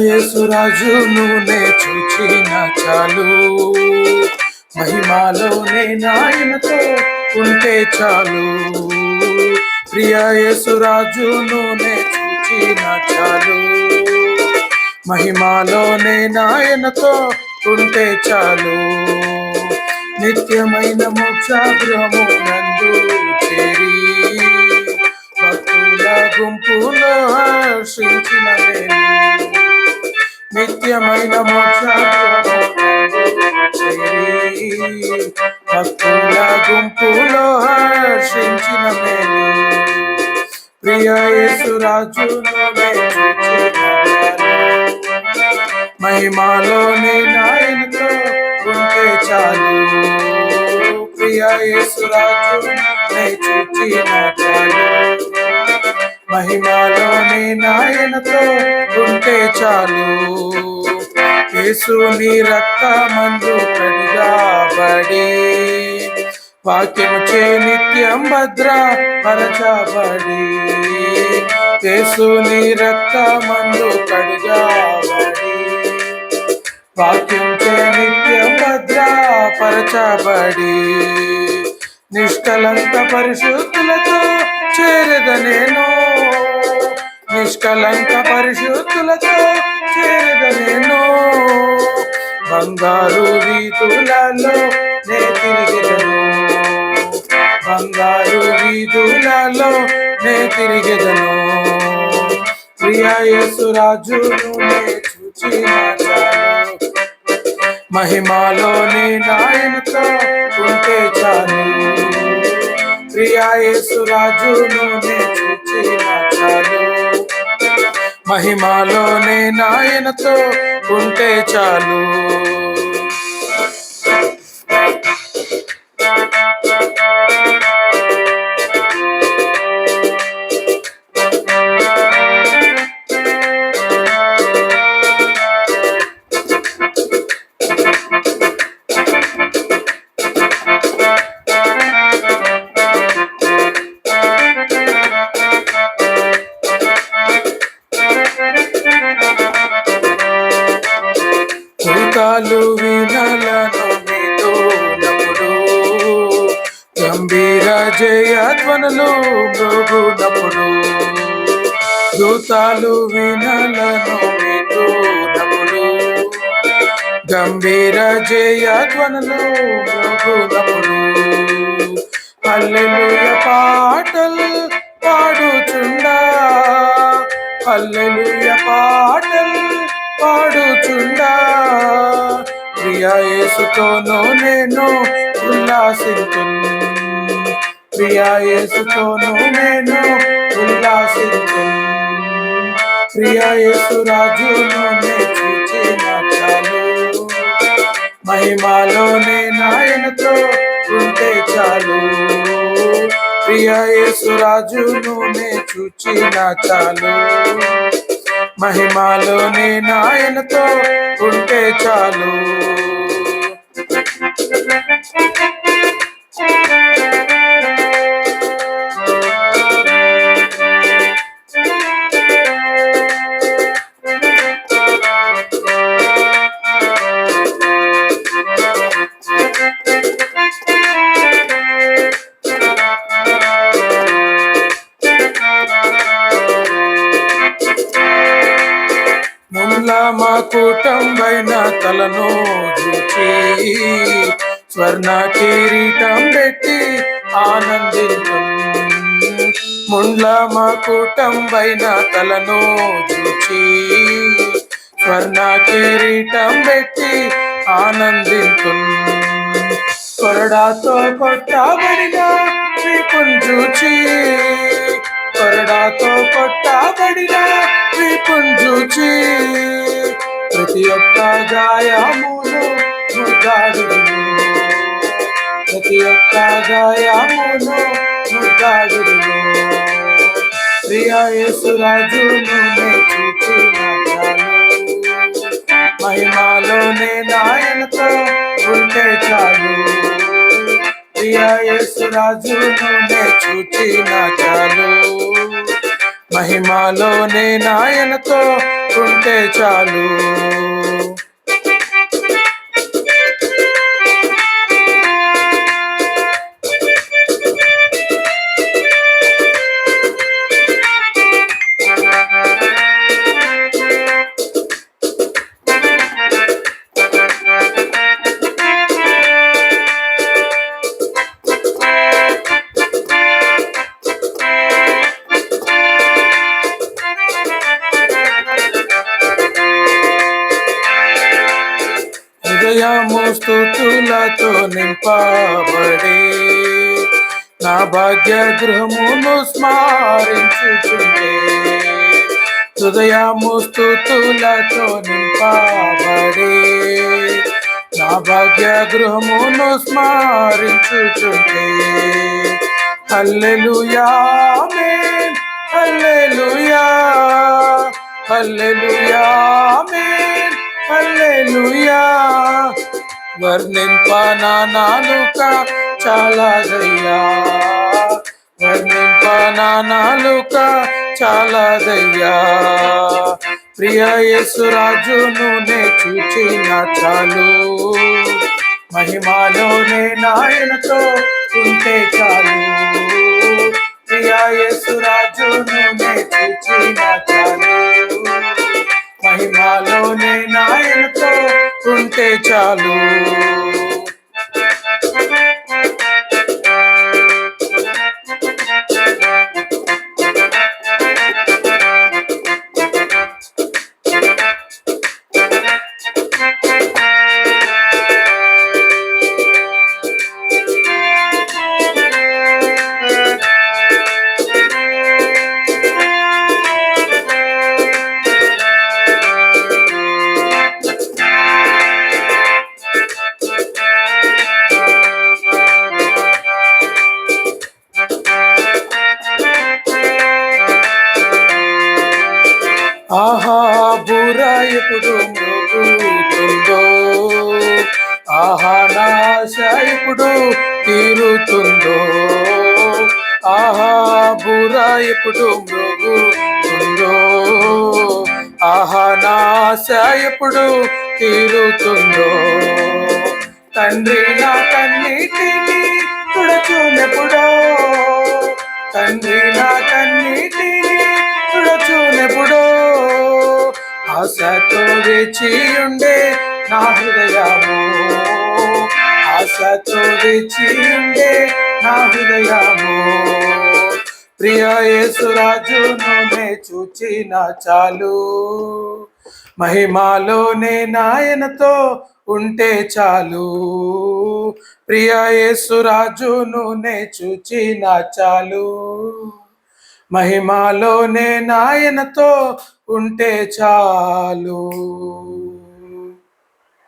యేసురాజును నే చూచిన చాలు, మహిమాలోనే నాయనతో ఉంటే చాలు. ప్రియ యేసురాజును నే చూచిన చాలు, మహిమాలోనే నాయనతో ఉంటే చాలు. నిత్యమైన మోక్షగృహము నందు చేరి భక్తుల గుంపులో హర్షించిన నేను. నిత్యమైన మోక్షగృహము చేరి భక్తుల గుంపులో హర్షించిన నేను. ప్రియ యేసురాజును మహిమాలోనే నాయనతో ఉంటే చాలు. ప్రియ యేసురాజునే చూచిన చాలు, మహిమాలోనే నాయనతో ఉంటే చాలు. యేసుని రక్తమందు కడిగాబడి వాక్యము చే నిత్యం భద్రపరచబడి, యేసుని రక్తమందు కడిగాబడి వాక్యం చే నిత్యం భద్రపరచబడి, నిష్కలంక పరిశుద్ధులతో చేరద నేను. నిష్కలంక పరిశుద్ధులతో చేరద నేను. బంగారు వీధులలో నే తిరిగెదను, బంగారు వీధులలో నే తిరిగెదను. ప్రియ యేసురాజును నే చూచిన చాలు, మహిమాలోనే నాయనతో ఉంటే చాలు. ప్రియ యేసురాజును నే చూచిన చాలు, మహిమాలోనే నాయనతో ఉంటే చాలు. దూతాలు వీణలను మీతోనప్పుడు, గంభీర జయధ్వనులు మ్రోగునప్పుడు. దూతాలు వీణలను మీతోనప్పుడు, గంభీర జయధ్వనులు మ్రోగునప్పుడు. హల్లెలూయా పాటలు పాడుచుండా, హల్లెలూయా పాటలు పాడుచుండా. ప్రియ యేసుతోనూ నేను ఉల్లాసింతును, ప్రియ యేసుతోనూ నేను ఉల్లాసింతును. ప్రియ యేసురాజును నే చూచిన చాలు, మహిమాలోనే నాయనతో ఉంటే చాలు. ప్రియ యేసురాజును నే చూచిన చాలు, మహిమాలోనే నాయనతో ఉంటే చాలు. మా కూటంబైన తలను చూచి స్వర్ణ కిరీటం పెట్టి ఆనందించు. ముండ్ల మా కూటంబైన తలను చూచి స్వర్ణ కిరీటం పెట్టి ఆనందించు. కొరడాతో కొట్టబడిన వీపును చూచి, కొరడాతో కొట్టబడిన వీపును చూచి, ప్రతి ఒక్క గాయమును ముద్దాడుదును, ప్రతి ఒక్క గాయమును ముద్దాడుదును. ప్రియ యేసురాజును నే చూచిన చాలు, మహిమాలోనే నాయనతో ఉంటే చాలు. ప్రియ యేసురాజును నే చూచిన చాలు, మహిమాలోనే నాయనతో ఉంటే చాలు. హృదయము స్తుతులతో నింపబడి నా భాగ్య గృహమును స్మరించుచుంటే, హృదయము స్తుతులతో నింపబడి నా భాగ్య గృహమును స్మరించుచుంటే, హల్లెలూయా ఆమేన్, హల్లెలూయా, హల్లెలూయా ఆమేన్, హల్లెలూయా. వర్ణింప నా నాలుక చాలాదయ్యా, వర్ణింప నా నాలుక చాలాదయ్యా. ప్రియ యేసురాజును నే చూచిన చాలు, మహిమలోనే నాయనతో ఉంటే చాలు. ప్రియ యేసురాజును నే చూచిన చాలు, మహిమలోనే నాయనతో ఉంటే చాలు. ఆహా బుర ఎప్పుడు మృగుతుందో, ఆహా నాశ ఎప్పుడు తీరుతుందో, ఆహా బుర ఎప్పుడు మృగుతుందో, ఆహా నాశ ఎప్పుడు తీరుతుందో. తండ్రి నా కన్నీటిని తుడచునెప్పుడో, తండ్రి నా కన్నీటిని తుడచునెప్పుడో, ఆశతో వేచి ఉండే నా హృదయము, ఆశతో వేచి ఉండే నా హృదయము. ప్రియ యేసురాజును నే చూచిన చాలు, మహిమలోనే నాయనతో ఉంటే చాలు. ప్రియ యేసురాజును నే చూచిన చాలు, మహిమలోనే నాయనతో ఉంటే చాలు.